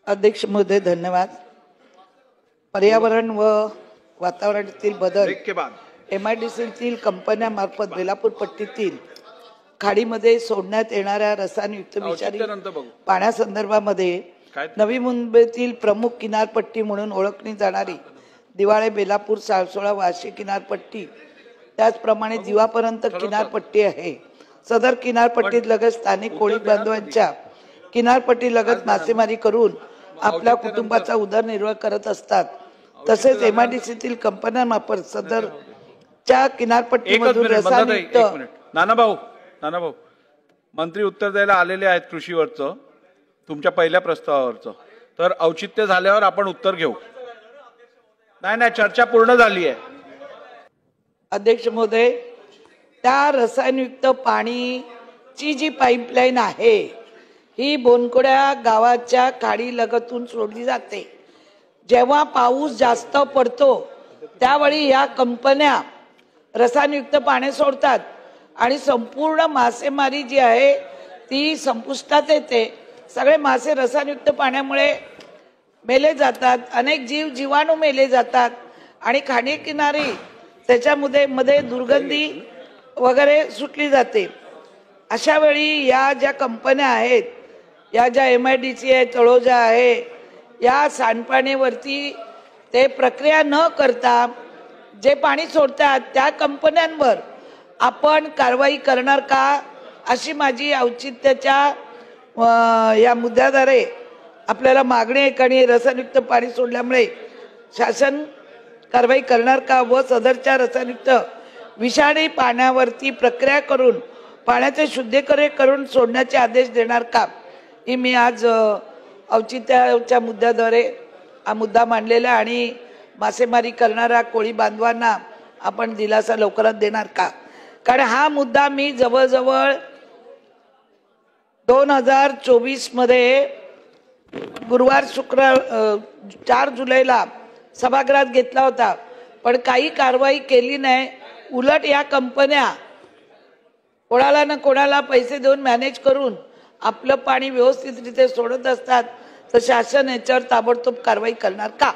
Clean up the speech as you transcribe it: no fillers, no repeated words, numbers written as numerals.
अध्यक्ष महोदय धन्यवाद। पर्यावरण व वातावरणातील बदल MIDCतील कंपन्यांमार्फत बेलापूर पट्टीतील खाडीमध्ये सोडण्यात येणाऱ्या रसायनयुक्त विषारी पाण्यासंदर्भामध्ये नवी मुंबईतील प्रमुख किनारपट्टी म्हणून ओळखली जाणारी दिवाळे बेलापूर साळसोळा वाशी किनारपट्टी त्याचप्रमाणे दिवापर्यंत किनारपट्टी आहे। सदर किनारपट्टीत लगत स्थानिक कोळी बांधवांच्या किनारपट्टी लगत मासेमारी करून आपल्या कुटुंबाचा उदरनिर्वाह करत असतात। तसेच MIDCतील कंपन्यांमार्फत सदरच्या किनारपट्टीमधून रसायनयुक्त नानाभाऊ मंत्री उत्तर द्यायला आलेले आहेत कृषीवरचं तुमच्या पहिल्या प्रस्तावावरचं, तर औचित्य झाल्यावर आपण उत्तर घेऊ। नाही चर्चा पूर्ण झाली आहे। अध्यक्ष महोदय, त्या रसायनयुक्त पाणीची जी पाईपलाईन आहे ही बोनकोड्या गावाच्या खाडी लगतून सोडली जाते। जेव्हा पाऊस जास्त पडतो त्यावेळी या कंपन्या रसायनयुक्त पाणी सोडतात आणि संपूर्ण मासेमारी जी आहे ती संपुष्टात येते। सगळे मासे रसायनयुक्त पाण्यामुळे मेले जातात, अनेक जीवाणू मेले जातात आणि खाडीकिनारी त्याच्यामध्ये दुर्गंधी वगैरे सुटली जाते। अशा वेळी या ज्या कंपन्या आहेत, या ज्या MIDC आहे, तळोजा आहे, या सांडपाण्यावरती ते प्रक्रिया न करता जे पाणी सोडतात त्या कंपन्यांवर आपण कारवाई करणार का, अशी माझी औचित्याच्या या मुद्द्याद्वारे आपल्याला मागणी आहे। आणि रसायनयुक्त पाणी सोडल्यामुळे शासन कारवाई करणार का व सदरच्या रसायनयुक्त विषारी पाण्यावरती प्रक्रिया करून पाण्याचे शुद्धीकरण करून सोडण्याचे आदेश देणार का, ही मी आज औचित्याच्या मुद्द्याद्वारे हा मुद्दा मांडलेला आणि मासेमारी करणाऱ्या कोळी बांधवांना आपण दिलासा लवकरात देणार का। कारण हा मुद्दा मी जवळजवळ 2024 मध्ये गुरुवार 4 जुलैला सभागृहात घेतला होता, पण काही कारवाई केली नाही। उलट या कंपन्या कोणाला ना कोणाला पैसे देऊन मॅनेज करून आपलं पाणी व्यवस्थितरित्या सोडत असतात। तर शासन याच्यावर ताबडतोब कारवाई करणार का।